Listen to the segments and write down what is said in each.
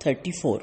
34।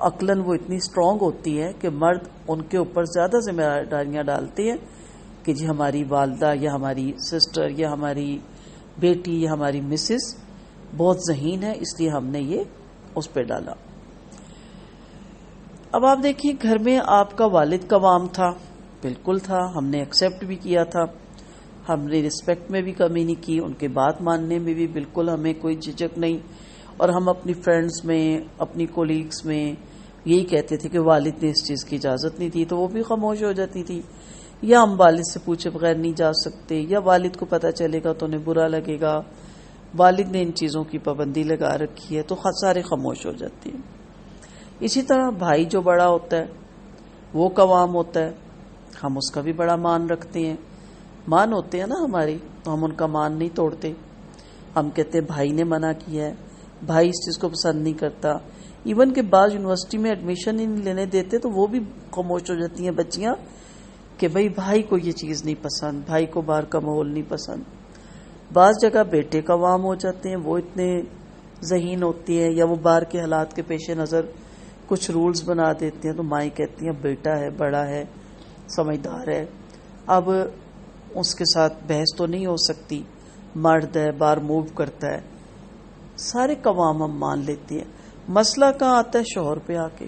عقلاً وہ اتنی اسٹرانگ ہوتی ہے کہ مرد ان کے اوپر زیادہ ذمہ داریاں ڈالتے ہیں کہ جی ہماری والدہ یا ہماری سسٹر یا ہماری بیٹی یا ہماری مسز بہت ذہین ہے، اس لیے ہم نے یہ اس پہ ڈالا۔ اب آپ دیکھیے گھر میں آپ کا والد قوام تھا، بالکل تھا، ہم نے ایکسیپٹ بھی کیا تھا، ہم نے رسپیکٹ میں بھی کمی نہیں کی، ان کے بات ماننے میں بھی بالکل ہمیں کوئی جھجک نہیں، اور ہم اپنی فرینڈز میں اپنی کولیگز میں یہی کہتے تھے کہ والد نے اس چیز کی اجازت نہیں دی، تو وہ بھی خاموش ہو جاتی تھی، یا ہم والد سے پوچھے بغیر نہیں جا سکتے، یا والد کو پتہ چلے گا تو انہیں برا لگے گا، والد نے ان چیزوں کی پابندی لگا رکھی ہے، تو سارے خاموش ہو جاتے ہیں۔ اسی طرح بھائی جو بڑا ہوتا ہے وہ قوام ہوتا ہے، ہم اس کا بھی بڑا مان رکھتے ہیں، مان ہوتے ہیں نا ہماری، تو ہم ان کا مان نہیں توڑتے، ہم کہتے ہیں بھائی نے منع کیا ہے، بھائی اس چیز کو پسند نہیں کرتا، ایون کہ بعض یونیورسٹی میں ایڈمیشن ہی نہیں لینے دیتے تو وہ بھی خاموش ہو جاتی ہیں بچیاں کہ بھائی کو یہ چیز نہیں پسند، بھائی کو باہر کا ماحول نہیں پسند۔ بعض جگہ بیٹے قوام ہو جاتے ہیں، وہ اتنے ذہین ہوتی ہیں، یا وہ باہر کے حالات کے پیش نظر کچھ رولز بنا دیتے ہیں، تو مائیں کہتی ہیں بیٹا ہے، بڑا ہے، سمجھدار ہے، اب اس کے ساتھ بحث تو نہیں ہو سکتی، مرد ہے، باہر موو کرتا ہے، سارے قوام ہم مان لیتے ہیں۔ مسئلہ کہاں آتا ہے؟ شوہر پہ آ کے،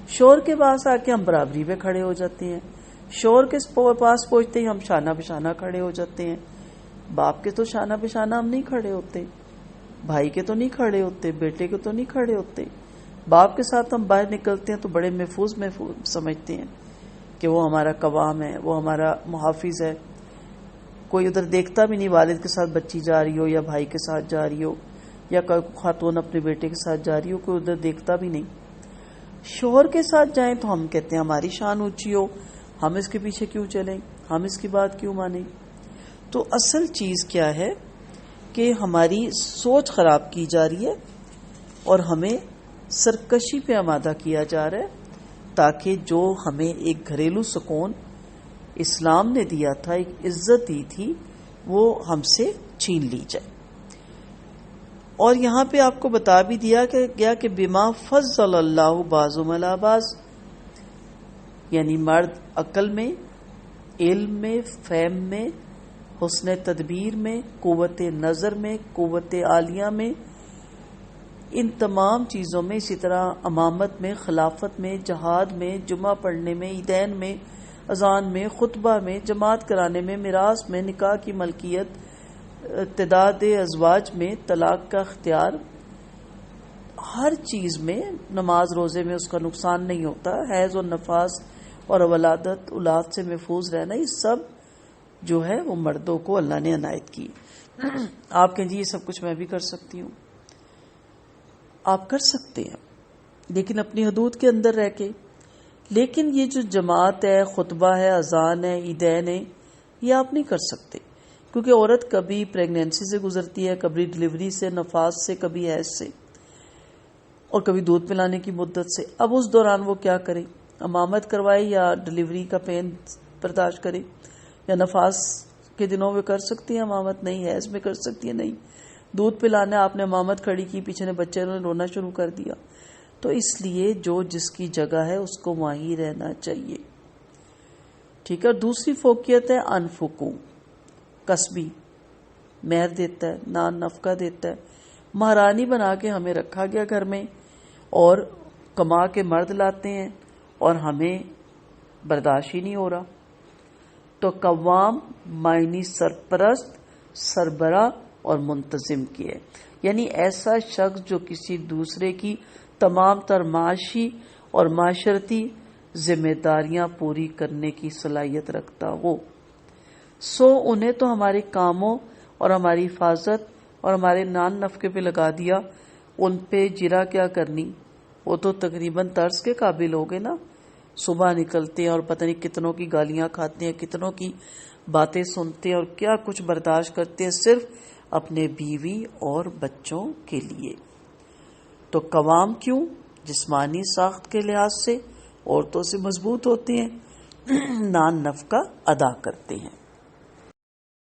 شوہر کے پاس آ کے ہم برابری پہ کھڑے ہو جاتے ہیں، شوہر کے پاس پہنچتے ہی ہم شانہ بشانہ کھڑے ہو جاتے ہیں۔ باپ کے تو شانہ بشانہ ہم نہیں کھڑے ہوتے، بھائی کے تو نہیں کھڑے ہوتے، بیٹے کے تو نہیں کھڑے ہوتے، باپ کے ساتھ ہم باہر نکلتے ہیں تو بڑے محفوظ سمجھتے ہیں کہ وہ ہمارا قوام ہے، وہ ہمارا محافظ ہے، کوئی ادھر دیکھتا بھی نہیں والد کے ساتھ بچی جا رہی ہو یا بھائی کے ساتھ جا رہی ہو یا خاتون اپنے بیٹے کے ساتھ جا رہی ہو، کوئی ادھر دیکھتا بھی نہیں۔ شوہر کے ساتھ جائیں تو ہم کہتے ہیں ہماری شان اونچی ہو، ہم اس کے پیچھے کیوں چلیں، ہم اس کی بات کیوں مانیں۔ تو اصل چیز کیا ہے کہ ہماری سوچ خراب کی جا رہی ہے اور ہمیں سرکشی پہ آمادہ کیا جا رہا ہے، تاکہ جو ہمیں ایک گھریلو سکون اسلام نے دیا تھا، ایک عزت دی تھی، وہ ہم سے چھین لی جائے۔ اور یہاں پہ آپ کو بتا بھی دیا گیا کہ بما فضل اللہ بعضهم علی بعض، یعنی مرد عقل میں، علم میں، فہم میں، حسن تدبیر میں، قوت نظر میں، قوت عالیہ میں، ان تمام چیزوں میں، اسی طرح امامت میں، خلافت میں، جہاد میں، جمعہ پڑھنے میں، عیدین میں، اذان میں، خطبہ میں، جماعت کرانے میں، میراث میں، نکاح کی ملکیت، تعداد ازواج میں، طلاق کا اختیار، ہر چیز میں، نماز روزے میں اس کا نقصان نہیں ہوتا، حیض اور نفاس اور ولادت اولاد سے محفوظ رہنا، یہ سب جو ہے وہ مردوں کو اللہ نے عنایت کی۔ آپ کہیں جی یہ سب کچھ میں بھی کر سکتی ہوں، آپ کر سکتے ہیں لیکن اپنی حدود کے اندر رہ کے۔ لیکن یہ جو جماعت ہے، خطبہ ہے، اذان ہے، عیدین ہے، یہ آپ نہیں کر سکتے، کیونکہ عورت کبھی پریگنینسی سے گزرتی ہے، کبھی ڈلیوری سے، نفاس سے، کبھی حیض سے، اور کبھی دودھ پلانے کی مدت سے۔ اب اس دوران وہ کیا کرے؟ امامت کروائے یا ڈلیوری کا پین برداشت کرے؟ یا نفاس کے دنوں میں کر سکتی ہے امامت؟ نہیں۔ حیض میں کر سکتی ہے؟ نہیں۔ دودھ پلانا، آپ نے امامت کھڑی کی، پیچھے نے بچے نے رونا شروع کر دیا، تو اس لیے جو جس کی جگہ ہے اس کو وہیں رہنا چاہیے، ٹھیک ہے۔ اور دوسری فوقیت ہے انفقو، کسبی، مہر دیتا ہے، نان نفقہ دیتا ہے، مہرانی بنا کے ہمیں رکھا گیا گھر میں، اور کما کے مرد لاتے ہیں اور ہمیں برداشت ہی نہیں ہو رہا۔ تو قوام معنی سرپرست، سربراہ اور منتظم کی ہے، یعنی ایسا شخص جو کسی دوسرے کی تمام تر معاشی اور معاشرتی ذمہ داریاں پوری کرنے کی صلاحیت رکھتا ہو۔ انہیں تو ہمارے کاموں اور ہماری حفاظت اور ہمارے نان نفقے پہ لگا دیا، ان پہ جرا کیا کرنی، وہ تو تقریباً طرز کے قابل ہو گئے نا۔ صبح نکلتے ہیں اور پتہ نہیں کتنوں کی گالیاں کھاتے ہیں، کتنوں کی باتیں سنتے ہیں اور کیا کچھ برداشت کرتے ہیں، صرف اپنے بیوی اور بچوں کے لیے۔ تو قوام کیوں؟ جسمانی ساخت کے لحاظ سے عورتوں سے مضبوط ہوتے ہیں، نان نفقہ ادا کرتے ہیں۔